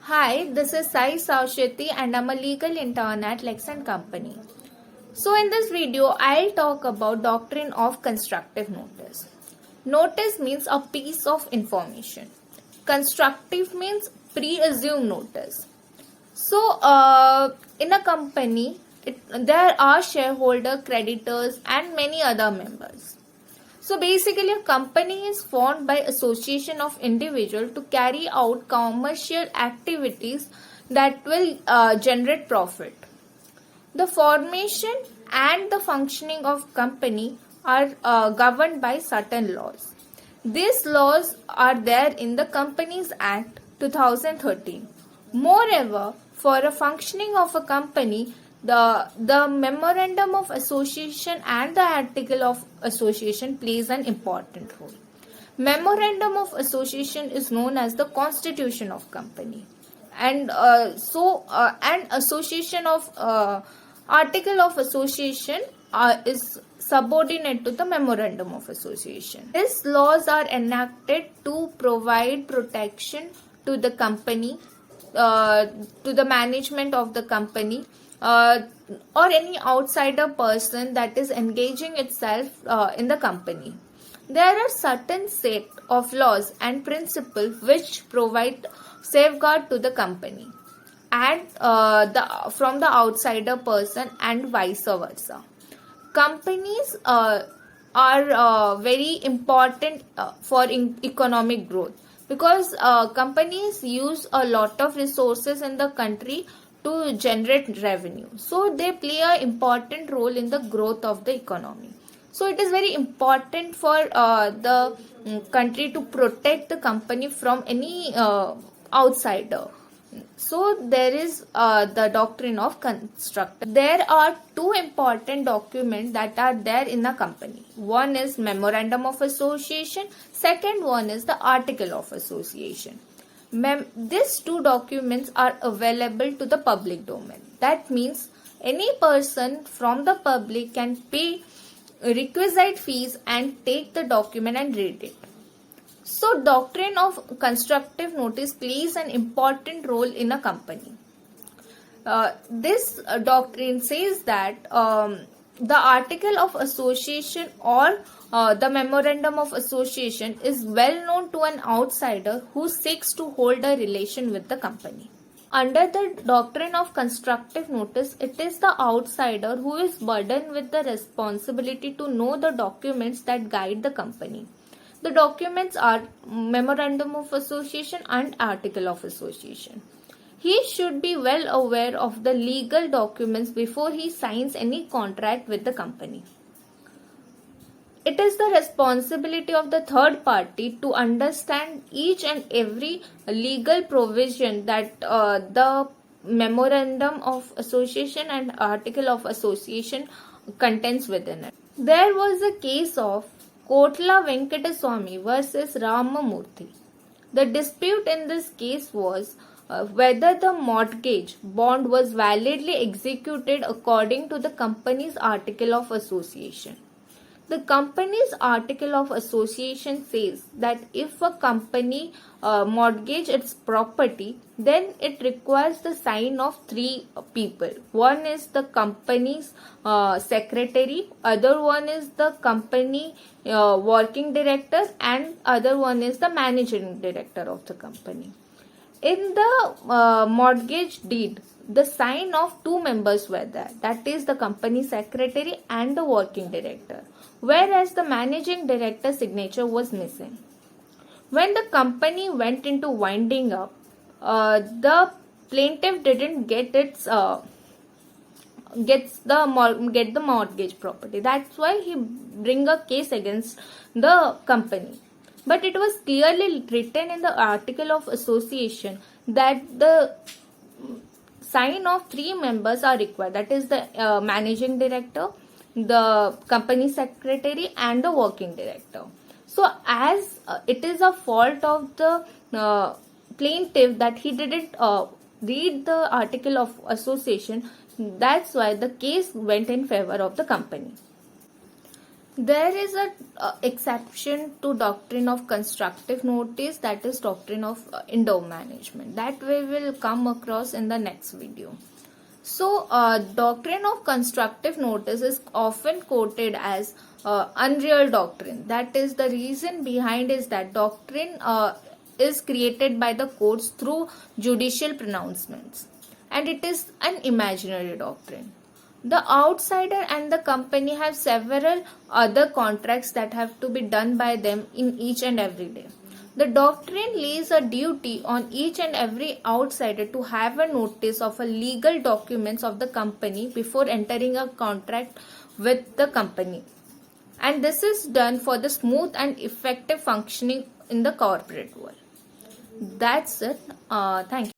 Hi, this is Sai Sausheti and I'm a legal intern at Lex and Company. So in this video, I'll talk about doctrine of constructive notice. Notice means a piece of information. Constructive means pre-assumed notice. So in a company, there are shareholder, creditors and many other members. So basically a company is formed by association of individuals to carry out commercial activities that will generate profit. The formation and the functioning of company are governed by certain laws. These laws are there in the Companies Act 2013. Moreover, for a functioning of a company, the memorandum of association and the article of association plays an important role. Memorandum of association is known as the constitution of company, and an association of article of association is subordinate to the memorandum of association. These laws are enacted to provide protection to the company, to the management of the company, or any outsider person that is engaging itself in the company. There are certain set of laws and principles which provide safeguard to the company and from the outsider person and vice versa. Companies are very important for economic growth because companies use a lot of resources in the country to generate revenue. So they play an important role in the growth of the economy. So it is very important for the country to protect the company from any outsider. So there is the doctrine of constructive. There are two important documents that are there in a company. One is memorandum of association. Second one is the article of association. These two documents are available to the public domain. That means any person from the public can pay requisite fees and take the document and read it. So doctrine of constructive notice plays an important role in a company. This doctrine says that the article of association or the memorandum of association is well known to an outsider who seeks to hold a relation with the company. Under the doctrine of constructive notice, it is the outsider who is burdened with the responsibility to know the documents that guide the company. The documents are memorandum of association and article of association. He should be well aware of the legal documents before he signs any contract with the company. It is the responsibility of the third party to understand each and every legal provision that the memorandum of association and article of association contains within it. There was a case of Kotla Venkataswamy versus Ramamurthy. The dispute in this case was whether the mortgage bond was validly executed according to the company's article of association. The company's article of association says that if a company mortgage its property, then it requires the sign of three people. One is the company's secretary, other one is the company working director, and other one is the managing director of the company. In the mortgage deed, the sign of two members were there, that is the company secretary and the working director, whereas the managing director signature was missing. When the company went into winding up, the plaintiff didn't get the mortgage property. That's why he bring a case against the company. But it was clearly written in the article of association that the sign of three members are required. That is the managing director, the company secretary, and the working director. So as it is a fault of the plaintiff that he didn't read the article of association, that's why the case went in favor of the company. There is a exception to doctrine of constructive notice, that is doctrine of endowment management, that we will come across in the next video. So, doctrine of constructive notice is often quoted as unreal doctrine. That is, the reason behind is that doctrine is created by the courts through judicial pronouncements, and it is an imaginary doctrine. The outsider and the company have several other contracts that have to be done by them in each and every day. The doctrine lays a duty on each and every outsider to have a notice of a legal documents of the company before entering a contract with the company. And this is done for the smooth and effective functioning in the corporate world. That's it. Thank you.